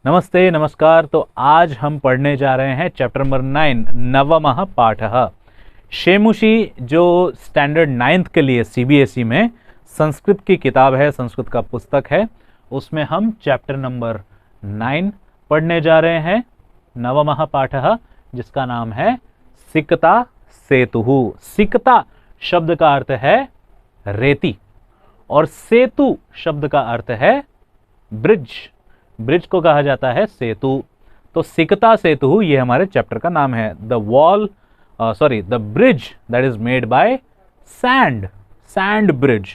नमस्ते नमस्कार। तो आज हम पढ़ने जा रहे हैं चैप्टर नंबर 9 नवमः पाठः। शेमुशी जो स्टैंडर्ड 9th के लिए सीबीएसई में संस्कृत की किताब है, संस्कृत का पुस्तक है, उसमें हम चैप्टर नंबर 9 पढ़ने जा रहे हैं, नवमः पाठः, जिसका नाम है सिकता सेतुः। सिकता शब्द का अर्थ है रेती और सेतु शब्द का अर्थ है ब्रिज। ब्रिज को कहा जाता है सेतु। तो सिकता सेतु ये हमारे चैप्टर का नाम है। The bridge that is made by sand. Sand bridge,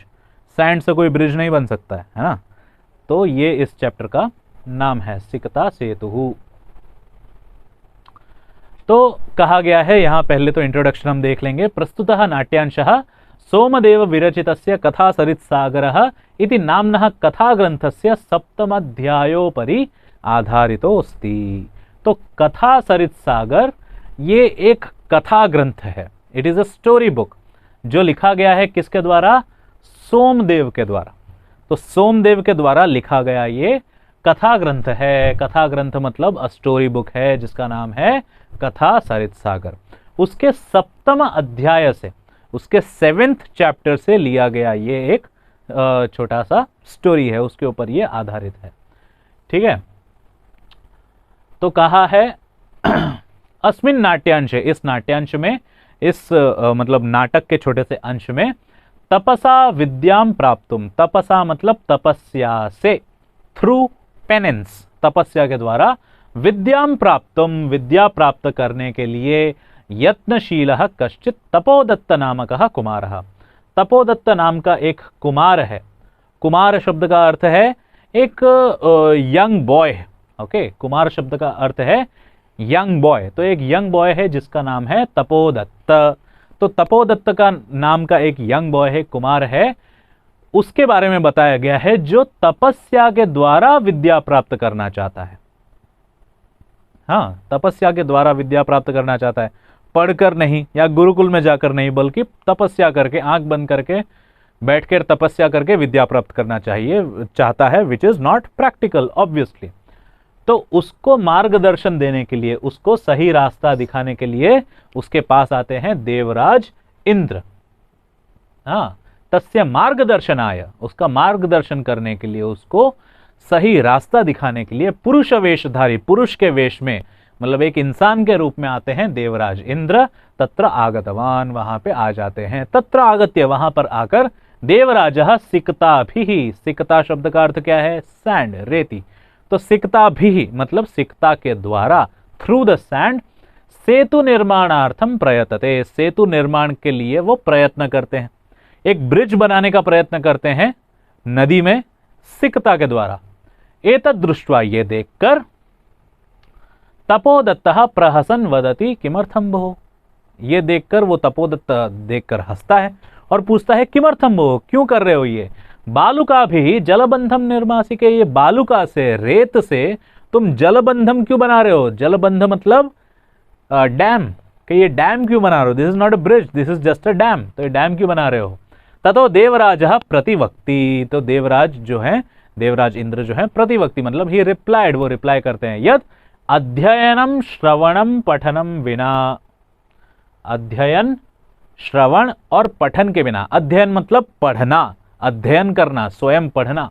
sand से कोई ब्रिज नहीं बन सकता है ना। तो ये इस चैप्टर का नाम है सिकता सेतु। तो कहा गया है यहां, पहले तो इंट्रोडक्शन हम देख लेंगे। प्रस्तुतः नाट्यांशः सोमदेव विरचितस्य कथा सरित सागरः इति नाम्नः कथा ग्रंथस्य सप्तमाध्यायोपरि आधारितो अस्ति। तो कथा सरित सागर ये एक कथा ग्रंथ है। It is a story book जो लिखा गया है किसके द्वारा? सोमदेव के द्वारा। तो सोमदेव के द्वारा लिखा गया ये कथा ग्रंथ है। कथा ग्रंथ मतलब अ स्टोरी बुक है जिसका नाम है कथा सरित सागर। उसके 7वें अध्याय से, उसके 7th चैप्टर से लिया गया ये एक छोटा सा स्टोरी है, उसके ऊपर ये आधारित है। ठीक है। तो कहा है अस्मिन नाट्यांश, इस नाट्यांश में, इस मतलब नाटक के छोटे से अंश में, तपसा विद्याम प्राप्तुम, तपसा मतलब तपस्या से, थ्रू पेनेंस, तपस्या के द्वारा, विद्याम प्राप्तुम, विद्या प्राप्त करने के लिए, यत्नशीलः कश्चित् तपोदत्त नामकः कुमारः। तपोदत्त नाम का एक कुमार है। कुमार शब्द का अर्थ है एक यंग बॉय। ओके, कुमार शब्द का अर्थ है यंग बॉय। तो एक यंग बॉय है जिसका नाम है तपोदत्त। तो तपोदत्त का नाम का एक यंग बॉय है, कुमार है, उसके बारे में बताया गया है जो तपस्या के द्वारा विद्या प्राप्त करना चाहता है। हाँ, तपस्या के द्वारा विद्या प्राप्त करना चाहता है, पढ़कर नहीं या गुरुकुल में जाकर नहीं, बल्कि तपस्या करके, आंख बंद करके बैठकर तपस्या करके विद्या प्राप्त करना चाहता है, which is not practical obviously. तो उसको मार्गदर्शन देने के लिए, उसको सही रास्ता दिखाने के लिए उसके पास आते हैं देवराज इंद्र। हाँ, तस्य मार्गदर्शनाय, उसका मार्गदर्शन करने के लिए, उसको सही रास्ता दिखाने के लिए पुरुष वेशधारी, पुरुष के वेश में, मतलब एक इंसान के रूप में आते हैं देवराज इंद्र। तत्र आगतवान, वहां पे आ जाते हैं। तत्र आगत्य, वहां पर आकर, देवराजः सिकताभिः, सिकता शब्द का अर्थ क्या है? सैंड, रेती। तो सिकताभिः मतलब सिकता के द्वारा, थ्रू द सैंड, सेतु निर्माणार्थम प्रयतते, सेतु निर्माण के लिए वो प्रयत्न करते हैं, एक ब्रिज बनाने का प्रयत्न करते हैं नदी में सिकता के द्वारा। एतद् दृष्ट्वा, ये देखकर, तपोदत्तः प्रहसन वदति किमर्थम भोः, ये देखकर वो तपोदत्त देखकर हंसता है और पूछता है किमर्थम भोः, क्यों कर रहे हो ये? बालुका भी जलबंधम निर्मासिके, ये बालुका से, रेत से तुम जलबंधम क्यों बना रहे हो? जलबंध मतलब डैम, कि ये डैम क्यों बना रहे हो? This is not a bridge, this is just a dam. तो ये डैम क्यों बना रहे हो? ततो देवराजः प्रतिवक्ति, तो देवराज जो है, देवराज इंद्र जो है, प्रतिवक्ति मतलब ही रिप्लाइड, वो रिप्लाई करते हैं, यद अध्ययनम श्रवणम पठनम विना, अध्ययन, श्रवण और पठन के बिना। अध्ययन मतलब पढ़ना, अध्ययन करना, स्वयं पढ़ना।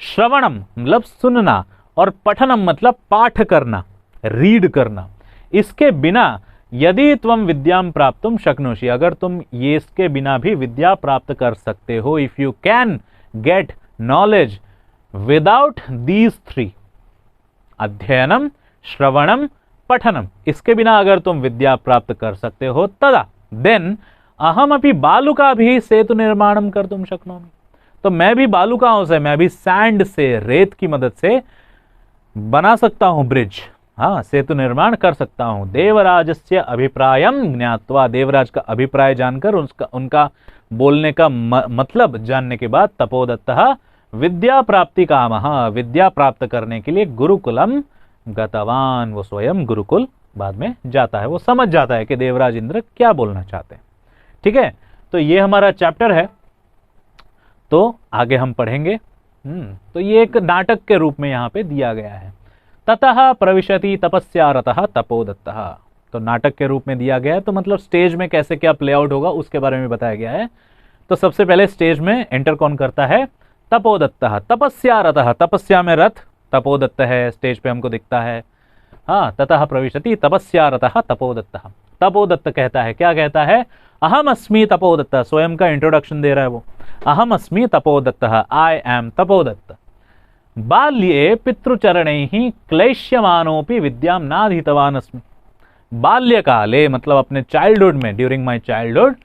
श्रवणम मतलब सुनना, और पठनम मतलब पाठ करना, रीड करना। इसके बिना यदि तुम विद्याम प्राप्तुम शक्नोषि, अगर तुम ये इसके बिना भी विद्या प्राप्त कर सकते हो, if you can get knowledge without these 3, अध्ययनम, श्रवणम, पठनम, इसके बिना अगर तुम विद्या प्राप्त कर सकते हो, तदा देन अहम अपि बालुका भी सेतु निर्माणम कर्तुम शक्नोमि, तो मैं भी बालुकाओं से, मैं भी सैंड से, रेत की मदद से बना सकता हूं ब्रिज। हाँ, सेतु निर्माण कर सकता हूं। देवराजस्य अभिप्रायम ज्ञात्वा, देवराज का अभिप्राय जानकर, उनका बोलने का मतलब जानने के बाद, तपोदत्तः विद्या प्राप्ति कामः, विद्या प्राप्त करने के लिए गुरुकुलम गतवान, वो स्वयं गुरुकुल बाद में जाता है। वो समझ जाता है कि देवराज इंद्र क्या बोलना चाहते हैं। ठीक है, तो ये हमारा चैप्टर है। तो आगे हम पढ़ेंगे। तो ये एक नाटक के रूप में यहां पे दिया गया है। ततः प्रविशति तपस्यारतः तपोदत्तः। तो नाटक के रूप में दिया गया है, तो मतलब स्टेज में कैसे क्या प्ले आउट होगा उसके बारे में बताया गया है। तो सबसे पहले स्टेज में एंटर कौन करता है? तपोदत्तः। तपस्यारतः, तपस्या में रथ तपोदत्त है, स्टेज पे हमको दिखता है। हाँ, ततः प्रविशति तपस्यारतः तपोदत्तः। तपोदत्त कहता है, क्या कहता है? अहम अस्मि तपोदत्तः। स्वयं का इंट्रोडक्शन दे रहा है वो। अहम अस्मि तपोदत्तः, आई एम तपोदत्त। बाल्ये पितृचरणैः क्लेश्यमानोपि विद्यां नाधीतवान् अस्मि। बाल्यकाले मतलब अपने चाइल्डहुड में, ड्यूरिंग माय चाइल्डहुड,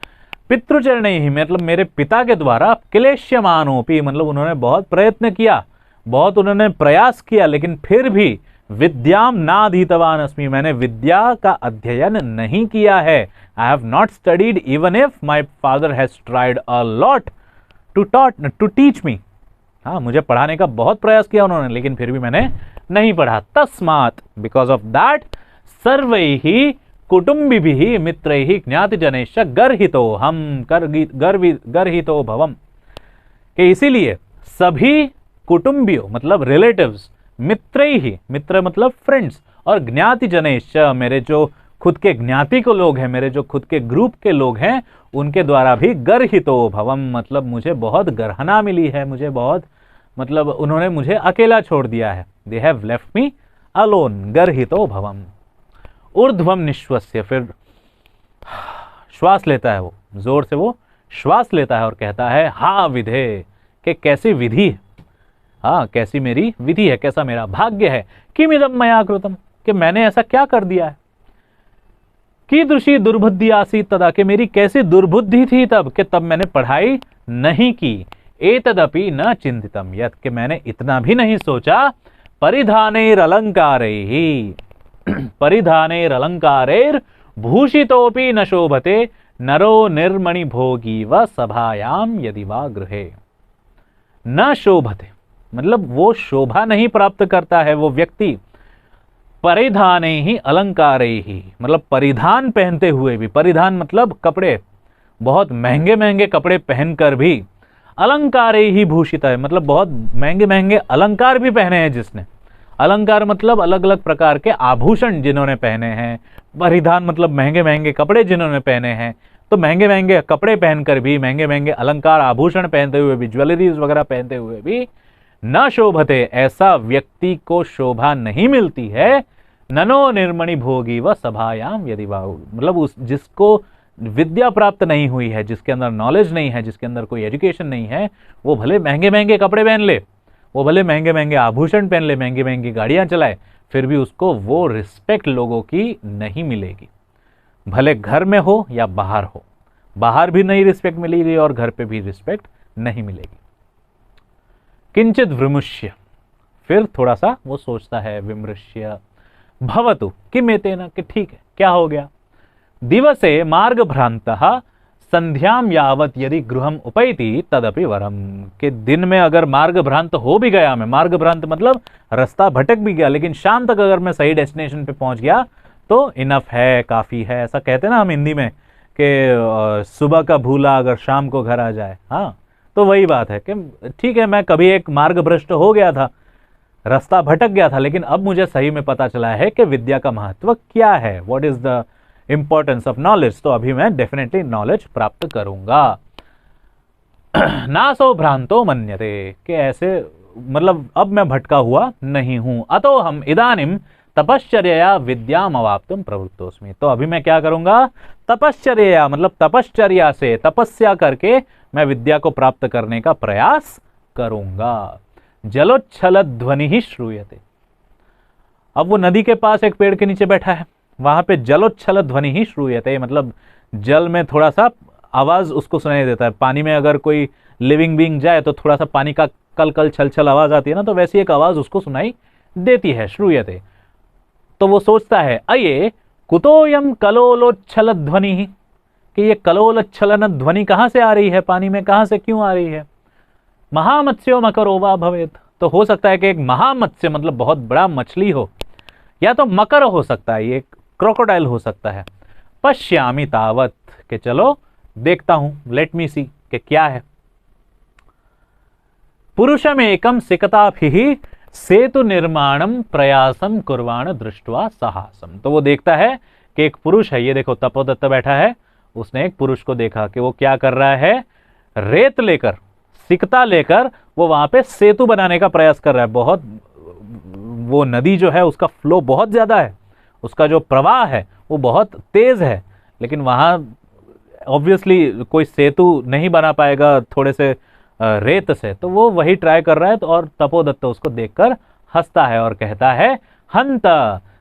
पितृचरणैः मतलब मेरे पिता के द्वारा, क्लेश्यमानोपि मतलब उन्होंने बहुत प्रयत्न किया, बहुत उन्होंने प्रयास किया, लेकिन फिर भी विद्याम नाधीतवान् अस्मि, मैंने विद्या का अध्ययन नहीं किया है। I have not studied even if my father has tried a lot to teach me. हाँ, मुझे पढ़ाने का बहुत प्रयास किया उन्होंने, लेकिन फिर भी मैंने नहीं पढ़ा। तस्मात्, बिकॉज ऑफ दैट, सर्वैः कुटुंबिभिः मित्रैः ज्ञातिजनैश्च गर्हितोऽहं, गर्हितो भवम्, कि इसीलिए सभी कुटुंबियों मतलब रिलेटिव्स, मित्रैः, मित्र मतलब फ्रेंड्स, और ज्ञातिजनैश्च मेरे जो खुद के ज्ञाति को लोग हैं, मेरे जो खुद के ग्रुप के लोग हैं, उनके द्वारा भी गर्हितो भवम मतलब मुझे बहुत गर्हना मिली है, मुझे बहुत मतलब उन्होंने मुझे अकेला छोड़ दिया है। They have left me alone, गर्हितो भवम। ऊर्ध्वम निश्वस्य, फिर श्वास लेता है वो, जोर से वो श्वास लेता है और कहता है, हा विधे, कि कैसी विधि है, हाँ कैसी मेरी विधि है, कैसा मेरा भाग्य है। किमिदं मया कृतम, कि मैंने ऐसा क्या कर दिया है। कीदृशी दुर्बुद्धि आसीत् तदा, कि मेरी कैसी दुर्बुद्धि थी तब, कि तब मैंने पढ़ाई नहीं की। एतदपि न चिंतितम यत्, कि मैंने इतना भी नहीं सोचा। परिधानैरलंकारैः, परिधानैरलंकारैर् भूषितोऽपि न शोभते नरो निर्मणि भोगी व सभायाम यदि वा गृहे। न शोभते मतलब वो शोभा नहीं प्राप्त करता है वो व्यक्ति। परिधानैः अलंकारैः मतलब परिधान पहनते हुए भी, परिधान मतलब कपड़े, बहुत महंगे महंगे कपड़े पहनकर भी। अलंकारैः भूषित है मतलब बहुत महंगे महंगे अलंकार भी पहने हैं जिसने। अलंकार मतलब अलग अलग प्रकार के आभूषण जिन्होंने पहने हैं। परिधान मतलब महंगे महंगे कपड़े जिन्होंने पहने हैं। तो महंगे महंगे कपड़े पहनकर भी, महंगे महंगे अलंकार आभूषण पहनते हुए भी, ज्वेलरीज वगैरह पहनते हुए भी, न शोभते, ऐसा व्यक्ति को शोभा नहीं मिलती है। ननो निर्मणि भोगी व सभायाम यदि वा, मतलब उस जिसको विद्या प्राप्त नहीं हुई है, जिसके अंदर नॉलेज नहीं है, जिसके अंदर कोई एजुकेशन नहीं है, वो भले महंगे महंगे कपड़े पहन ले, वो भले महंगे महंगे आभूषण पहन ले, महंगी महंगी गाड़ियां चलाए, फिर भी उसको वो रिस्पेक्ट लोगों की नहीं मिलेगी। भले घर में हो या बाहर हो, बाहर भी नहीं रिस्पेक्ट मिलेगी और घर पे भी रिस्पेक्ट नहीं मिलेगी। किंचित विमृश्य, फिर थोड़ा सा वो सोचता है, विमृश्य भवतु किमेतेन, कि ठीक है क्या हो गया। दिवसे मार्ग भ्रांतः संध्याम यावत यदि गृहम उपैति तदपि वरम, के दिन में अगर मार्ग भ्रांत हो भी गया, मैं मार्ग भ्रांत मतलब रास्ता भटक भी गया, लेकिन शाम तक अगर मैं सही डेस्टिनेशन पे पहुंच गया तो इनफ है, काफी है। ऐसा कहते हैं ना हम हिंदी में कि सुबह का भूला अगर शाम को घर आ जाए। हाँ, तो वही बात है कि ठीक है, मैं कभी एक मार्ग भ्रष्ट हो गया था, रास्ता भटक गया था, लेकिन अब मुझे सही में पता चला है कि विद्या का महत्व क्या है, what is the importance of knowledge. तो अभी मैं डेफिनेटली नॉलेज प्राप्त करूंगा। नासो भ्रांतो मन्यते, कि ऐसे मतलब अब मैं भटका हुआ नहीं हूं। अतो हम इदानीम तपश्चर्या विद्याम अवाप्तुम प्रवृत्तोस्मि, तो अभी मैं क्या करूंगा, तपश्चर्या मतलब तपश्चर्या से, तपस्या करके मैं विद्या को प्राप्त करने का प्रयास करूंगा। जलोच्छल ध्वनि ही श्रूयते, अब वो नदी के पास एक पेड़ के नीचे बैठा है, वहां पे जलोच्छल ध्वनि ही श्रूयते मतलब जल में थोड़ा सा आवाज उसको सुनाई देता है। पानी में अगर कोई लिविंग बीइंग जाए तो थोड़ा सा पानी का कल कल छल छल आवाज आती है ना, तो वैसी एक आवाज उसको सुनाई देती है, श्रूयते। तो वो सोचता है, अये कुतोयम कलोलोच्छल ध्वनि ही, कि ये कलोलोच्छलन ध्वनि कहां से आ रही है, पानी में कहां से क्यों आ रही है। महामत्स्यो मकरो वा भवेत, तो हो सकता है कि एक महामत्स्य मतलब बहुत बड़ा मछली हो, या तो मकर हो सकता है, ये क्रोकोडाइल हो सकता है। पश्यामि तावत, के चलो देखता हूं, लेट मी सी कि क्या है। पुरुषम एकम सिकताभिः सेतु निर्माणम प्रयासम कुर्वाण दृष्टवा साहसम। तो वो देखता है कि एक पुरुष है, ये देखो तपोदत्त बैठा है, उसने एक पुरुष को देखा कि वो क्या कर रहा है, रेत लेकर, सिकता लेकर वो वहां पे सेतु बनाने का प्रयास कर रहा है। बहुत, वो नदी जो है उसका फ्लो बहुत ज्यादा है, उसका जो प्रवाह है वो बहुत तेज है, लेकिन वहां ऑब्वियसली कोई सेतु नहीं बना पाएगा थोड़े से रेत से। तो वो वही ट्राई कर रहा है। तो और तपोदत्त उसको देखकर हंसता है और कहता है, हंत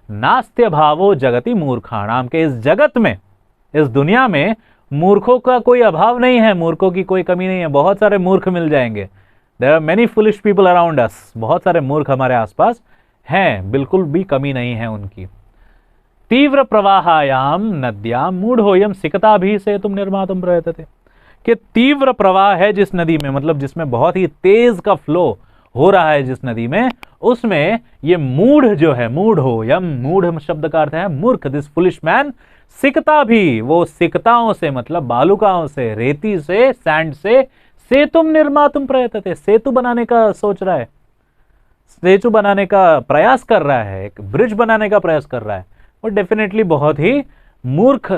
नास्त्य भावो जगति मूर्खाणाम, के इस जगत में, इस दुनिया में मूर्खों का कोई अभाव नहीं है, मूर्खों की कोई कमी नहीं है, बहुत सारे मूर्ख मिल जाएंगे। There are many foolish people around us, बहुत सारे मूर्ख हमारे आसपास हैं, बिल्कुल भी कमी नहीं है उनकी। तीव्र प्रवाहायाम नद्याम मूढ़ोयम सिकता भी से तुम निर्मातुम प्रयतते, कि तीव्र प्रवाह है जिस नदी में, मतलब जिसमें बहुत ही तेज का फ्लो हो रहा है जिस नदी में, उसमें ये मूढ़ जो है, मूढ़ोयम, मूढ़ शब्द का अर्थ है मूर्ख, दिस फुलिश मैन, सिकता भी, वो सिकताओं से मतलब बालुकाओं से, रेती से, सैंड से, सेतुम निर्मातुम प्रयतते, सेतु बनाने का सोच रहा है, सेतु बनाने का प्रयास कर रहा है, एक ब्रिज बनाने का प्रयास कर रहा है। वो डेफिनेटली बहुत ही मूर्ख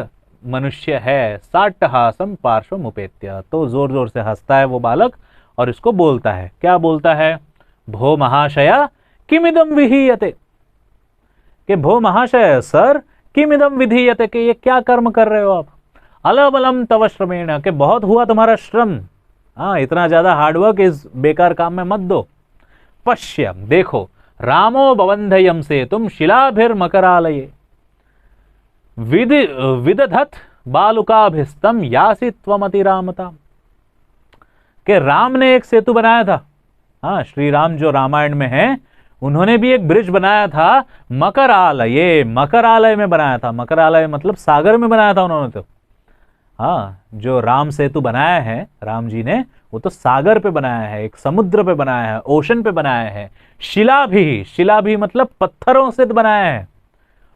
मनुष्य है। साट्टहासम पार्श्वम उपेत्य, तो जोर जोर से हंसता है वो बालक और इसको बोलता है, क्या बोलता है, भो महाशया किमिदम विहीयते, कि भो महाशय सर, किमिदम विधीयते, कि ये क्या कर्म कर रहे हो आप, अलबलम तव श्रमेण, के बहुत हुआ तुम्हारा श्रम, हाँ इतना ज्यादा हार्डवर्क इस बेकार काम में मत दो। पश्य देखो, रामो बबंधयम से तुम शिलाभिर मकरालये विदधत बालुकाभिस्तम यासी त्वमति रामता, के राम ने एक सेतु बनाया था, हाँ श्री राम जो रामायण में है उन्होंने भी एक ब्रिज बनाया था, मकरालय, मकरालय में बनाया था, मकरालय मतलब सागर में बनाया था उन्होंने। तो हाँ जो राम सेतु बनाया है राम जी ने, वो तो सागर पे बनाया है, एक समुद्र पे बनाया है, ओशन पे बनाया है। शिला भी, शिला भी मतलब पत्थरों से बनाया है,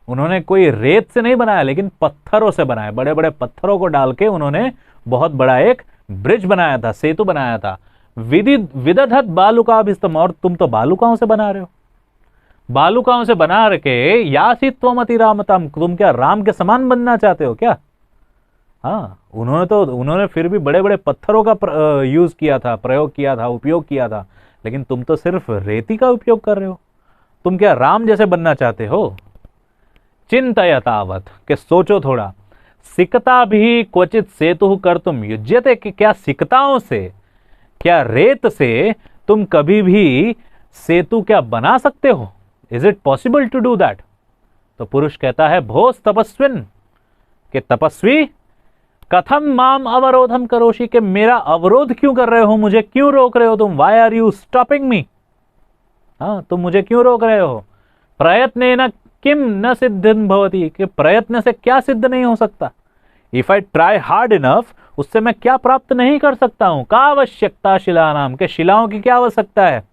उन्होंने कोई रेत से नहीं बनाया लेकिन पत्थरों से बनाया, बड़े बड़े पत्थरों को डाल के उन्होंने बहुत बड़ा एक ब्रिज बनाया था, सेतु बनाया था। विदधत बालुकाभिस्तम, और तुम तो बालुकाओं से बना रहे हो, बालुकाओं से बना रखे, यासी त्वमति रामतम, तुम क्या राम के समान बनना चाहते हो क्या। हाँ उन्होंने फिर भी बड़े बड़े पत्थरों का यूज किया था, प्रयोग किया था, उपयोग किया था, लेकिन तुम तो सिर्फ रेती का उपयोग कर रहे हो, तुम क्या राम जैसे बनना चाहते हो। चिंतयतावत, के सोचो थोड़ा, सिकता भी क्वचित सेतु कर्तुम युज्यते, कि क्या सिकताओं से, क्या रेत से तुम कभी भी सेतु क्या बना सकते हो, is it possible to do that. तो पुरुष कहता है, भोस तपस्विन, के तपस्वी, कथम माम अवरोधम करोषि, के मेरा अवरोध क्यों कर रहे हो, मुझे क्यों रोक रहे हो तुम, why are you stopping me, हाँ तुम मुझे क्यों रोक रहे हो। प्रयत्नेन किम न सिद्धं भवति, कि प्रयत्न से क्या सिद्ध नहीं हो सकता, if I try hard enough, उससे मैं क्या प्राप्त नहीं कर सकता हूं। का आवश्यकता शिला नाम, के शिलाओं की क्या आवश्यकता है,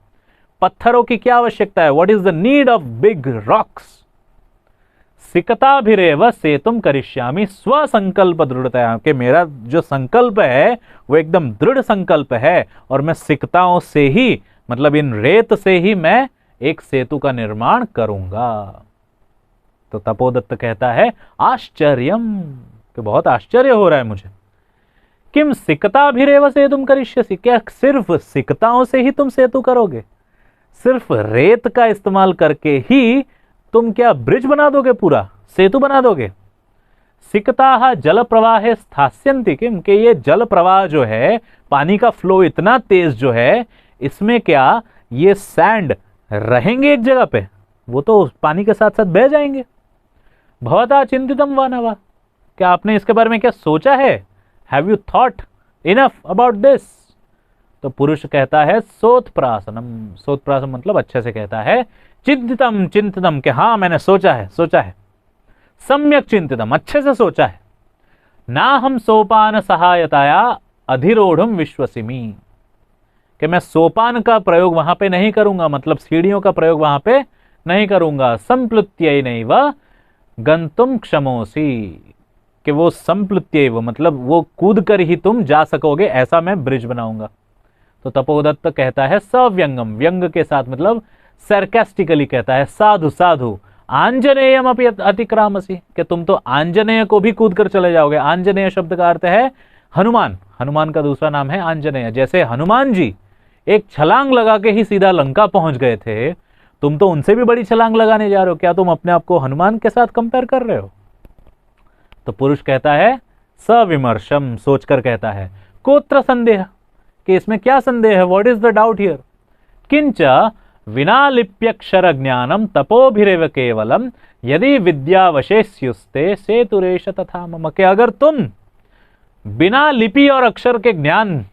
पत्थरों की क्या आवश्यकता है, what is the need of big rocks. सिकताभिरेव सेतुम करिष्यामि स्वसंकल्प दृढ़तया, कि मेरा जो संकल्प है वो एकदम दृढ़ संकल्प है, और मैं सिकताओं से ही, मतलब इन रेत से ही मैं एक सेतु का निर्माण करूंगा। तो तपोदत्त कहता है, आश्चर्यम, कि बहुत आश्चर्य हो रहा है मुझे। किम सिकताभिरेव सेतुम करिष्यसि, क्या सिर्फ सिकताओं से ही तुम सेतु करोगे, सिर्फ रेत का इस्तेमाल करके ही तुम क्या ब्रिज बना दोगे, पूरा सेतु बना दोगे। सिकता जल प्रवाह स्थास्यन्ति किम, के ये जल प्रवाह जो है, पानी का फ्लो इतना तेज जो है, इसमें क्या ये सैंड रहेंगे एक जगह पे, वो तो पानी के साथ साथ बह जाएंगे। भवता चिंतितम वा न वा, क्या आपने इसके बारे में क्या सोचा है, have you thought enough about this. तो पुरुष कहता है, सोत्प्रासनम, सोत्प्रासन मतलब अच्छे से कहता है, चिंतितम चिंतितम, के हाँ मैंने सोचा है, सोचा है, सम्यक चिंतितम, अच्छे से सोचा है। ना हम सोपान सहायताया अधिरोढ़ विश्वसिमी, कि मैं सोपान का प्रयोग वहां पे नहीं करूंगा, मतलब सीढ़ियों का प्रयोग वहां पे नहीं करूंगा। संप्लुत्य नहीं व गंतुम क्षमोसी, कि वो संप्लुत्य मतलब वो कूद कर ही तुम जा सकोगे, ऐसा मैं ब्रिज बनाऊंगा। तो तपोदत्त कहता है, सव्यंगम, व्यंग के साथ मतलब सरकास्टिकली कहता है, साधु साधु आंजनेयम अपि अतिक्रामसी, कि तुम तो आंजनेय को भी कूद कर चले जाओगे। आंजनेय शब्द का अर्थ है हनुमान, हनुमान का दूसरा नाम है आंजनेय। जैसे हनुमान जी एक छलांग लगा के ही सीधा लंका पहुंच गए थे, तुम तो उनसे भी बड़ी छलांग लगाने जा रहे हो। क्या तुम अपने आप को हनुमान के साथ कंपेयर कर रहे हो? तो पुरुष कहता है सविमर्शम, सोचकर कहता है, कोत्र संदेह, कि इसमें क्या संदेह है, what is the doubt here. किंच विना लिप्यक्षर ज्ञानम तपोभिरेव केवलम यदि विद्यावशेष्युस्ते सेतुरेश तथा मम, के अगर तुम बिना लिपि और अक्षर के ज्ञान,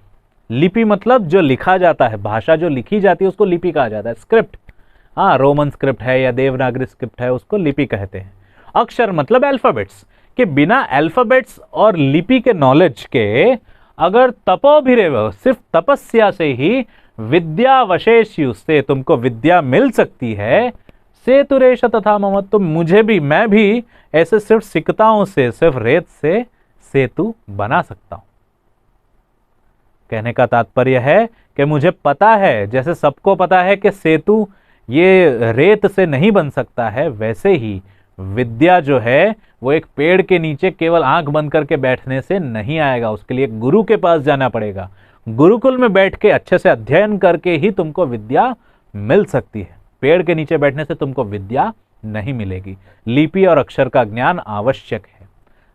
लिपि मतलब जो लिखा जाता है, भाषा जो लिखी जाती है उसको लिपि कहा जाता है। स्क्रिप्ट, हाँ, रोमन स्क्रिप्ट है या देवनागरी स्क्रिप्ट है उसको लिपि कहते हैं। अक्षर मतलब अल्फाबेट्स, कि बिना अल्फाबेट्स और लिपि के नॉलेज के अगर तपोभिरेव, सिर्फ तपस्या से ही विद्यावशेष्यु से तुमको विद्या मिल सकती है, सेतुरेश तथा मम, तो मुझे भी, मैं भी ऐसे सिर्फ सिकताओं से, सिर्फ रेत से सेतु बना सकता हूं। कहने का तात्पर्य है कि मुझे पता है, जैसे सबको पता है कि सेतु ये रेत से नहीं बन सकता है, वैसे ही विद्या जो है वो एक पेड़ के नीचे केवल आंख बंद करके बैठने से नहीं आएगा, उसके लिए गुरु के पास जाना पड़ेगा। गुरुकुल में बैठ के अच्छे से अध्ययन करके ही तुमको विद्या मिल सकती है, पेड़ के नीचे बैठने से तुमको विद्या नहीं मिलेगी। लिपि और अक्षर का ज्ञान आवश्यक है,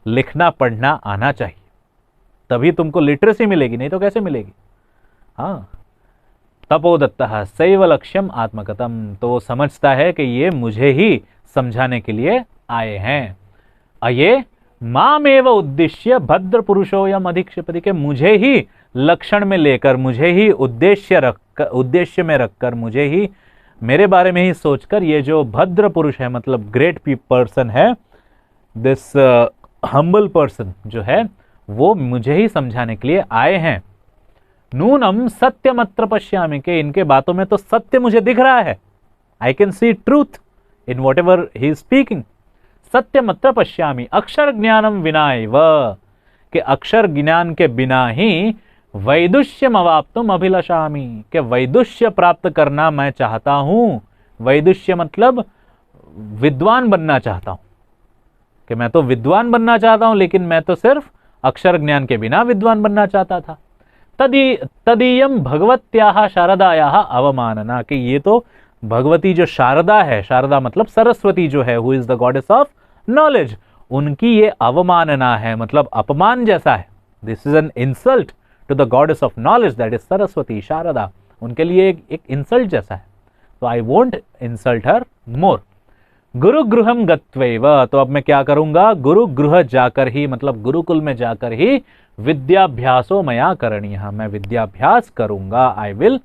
लिखना पढ़ना आना चाहिए, तभी तुमको लिटरेसी मिलेगी, नहीं तो कैसे मिलेगी। हाँ, तपोदत्तः सैव लक्ष्यम आत्मगतम, तो वो समझता है कि ये मुझे ही समझाने के लिए आए हैं। अये मामेव उद्देश्य भद्र पुरुषोयम अधिक्षिपति, के मुझे ही लक्षण में लेकर, मुझे ही उद्देश्य में रखकर, मुझे ही, मेरे बारे में ही सोचकर ये जो भद्र पुरुष है, मतलब ग्रेट पर्सन है, दिस हम्बल पर्सन जो है, वो मुझे ही समझाने के लिए आए हैं। नूनम सत्यमत्र पश्यामि, के इनके बातों में तो सत्य मुझे दिख रहा है, I can see truth in whatever he is speaking. सत्यमत्र पश्यामि अक्षर ज्ञानम विनाएव, के अक्षर ज्ञान के बिना ही वैदुष्यम अवाप्तुम अभिलषामि, के वैदुष्य प्राप्त करना मैं चाहता हूं। वैदुष्य मतलब विद्वान बनना चाहता हूं, कि मैं तो विद्वान बनना चाहता हूं, लेकिन मैं तो सिर्फ अक्षर ज्ञान के बिना विद्वान बनना चाहता था। तदीयम भगवत्याः शारदायाः अवमानना, कि ये तो भगवती जो शारदा है, शारदा मतलब सरस्वती जो है, who is the goddess of knowledge, उनकी ये अवमानना है, मतलब अपमान जैसा है। This is an insult to the goddess of knowledge, that is Saraswati, Sharada, उनके लिए एक इंसल्ट जैसा है। तो आई वोंट इंसल्ट हर मोर। गुरुगृहम गत्वैव, तो अब मैं क्या करूंगा, गुरुगृह जाकर ही, मतलब गुरुकुल में जाकर ही विद्याभ्यासो मया करणीयः, मैं विद्याभ्यास करूंगा। I will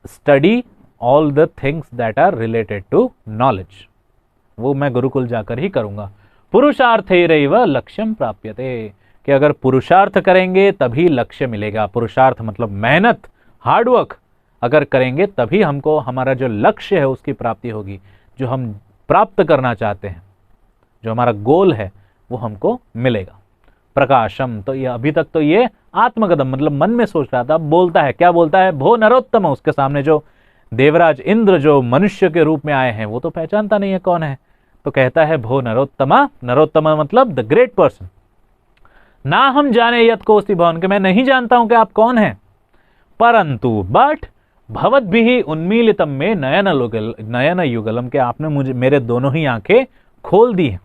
study all the things that are related to knowledge, वो मैं गुरुकुल जाकर ही करूंगा। पुरुषार्थैरेव लक्ष्यम प्राप्यते, कि अगर पुरुषार्थ करेंगे तभी लक्ष्य मिलेगा। पुरुषार्थ मतलब मेहनत, हार्डवर्क अगर करेंगे तभी हमको हमारा जो लक्ष्य है उसकी प्राप्ति होगी, जो हम प्राप्त करना चाहते हैं, जो हमारा गोल है वो हमको मिलेगा। प्रकाशम, तो ये अभी तक तो ये आत्मगतम मतलब मन में सोच रहा था, बोलता है, क्या बोलता है, भो नरोत्तम, उसके सामने जो देवराज इंद्र जो मनुष्य के रूप में आए हैं वो तो पहचानता नहीं है कौन है, तो कहता है भो नरोत्तमा, नरोत्तमा मतलब द ग्रेट पर्सन। ना हम जाने यत कोस्ति भवन, के मैं नहीं जानता हूं कि आप कौन हैं, परंतु बट भवद्भिः उन्मीलितम में नयन युगलम, के आपने मुझे, मेरे दोनों ही आंखें खोल दी हैं।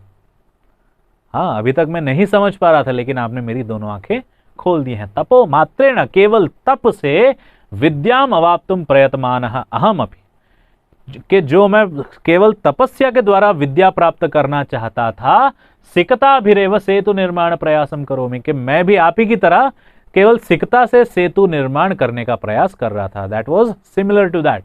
हाँ, अभी तक मैं नहीं समझ पा रहा था, लेकिन आपने मेरी दोनों आंखें खोल दी हैं। तपो मात्रेण, केवल तप से विद्याम अवाप्तुम प्रयतमानः अहम अपि, कि जो मैं केवल तपस्या के द्वारा विद्या प्राप्त करना चाहता था, सिकताभिरेव सेतु निर्माण प्रयासम करोमि, कि मैं भी आप ही की तरह केवल सिकता से सेतु निर्माण करने का प्रयास कर रहा था। That was similar to that.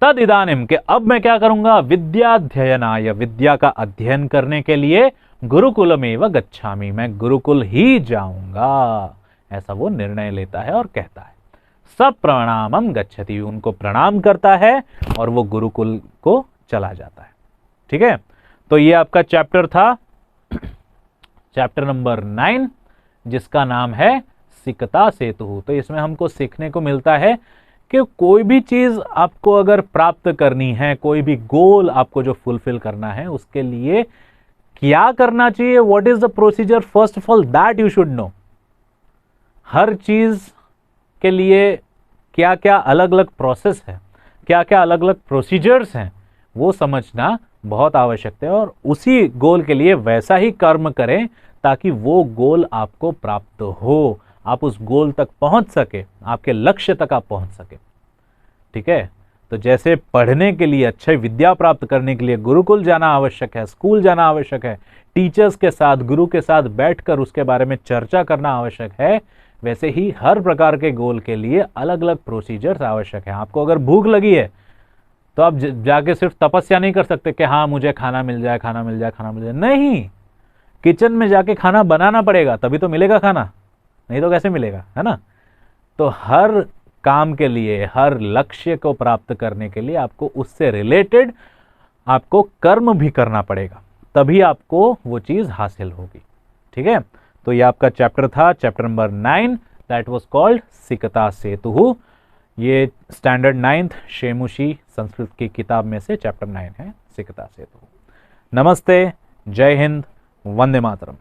तद इदानीम, के अब मैं क्या करूंगा, विद्याध्ययनाय, विद्या का अध्ययन करने के लिए गुरुकुलमेव गच्छामि, मैं गुरुकुल ही जाऊंगा, ऐसा वो निर्णय लेता है और कहता है। सब प्रणामम गच्छति, उनको प्रणाम करता है और वो गुरुकुल को चला जाता है। ठीक है, तो ये आपका चैप्टर था, चैप्टर नंबर 9, जिसका नाम है सिकता सेतु। तो इसमें हमको सीखने को मिलता है कि कोई भी चीज आपको अगर प्राप्त करनी है, कोई भी गोल आपको जो फुलफिल करना है, उसके लिए क्या करना चाहिए, what is the procedure, first of all that you should know. हर चीज के लिए क्या क्या अलग अलग प्रोसेस है, क्या क्या अलग अलग प्रोसीजर्स हैं, वो समझना बहुत आवश्यक है। और उसी गोल के लिए वैसा ही कर्म करें ताकि वो गोल आपको प्राप्त हो, आप उस गोल तक पहुंच सके, आपके लक्ष्य तक आप पहुंच सके। ठीक है, तो जैसे पढ़ने के लिए, अच्छे विद्या प्राप्त करने के लिए गुरुकुल जाना आवश्यक है, स्कूल जाना आवश्यक है, टीचर्स के साथ, गुरु के साथ बैठकर उसके बारे में चर्चा करना आवश्यक है, वैसे ही हर प्रकार के गोल के लिए अलग अलग प्रोसीजर्स आवश्यक है। आपको अगर भूख लगी है तो आप जाके सिर्फ तपस्या नहीं कर सकते कि हाँ मुझे खाना मिल जाए, खाना मिल जाए, खाना मिल जाए। नहीं, किचन में जाके खाना बनाना पड़ेगा, तभी तो मिलेगा खाना, नहीं तो कैसे मिलेगा, है ना। तो हर काम के लिए, हर लक्ष्य को प्राप्त करने के लिए आपको उससे रिलेटेड आपको कर्म भी करना पड़ेगा, तभी आपको वो चीज हासिल होगी। ठीक है, तो ये आपका चैप्टर था, chapter number 9, that was called सिकता सेतु। ये स्टैंडर्ड 9th शेमुशी संस्कृत की किताब में से चैप्टर 9 है, सिकता सेतु। नमस्ते, जय हिंद, वंदे मातरम।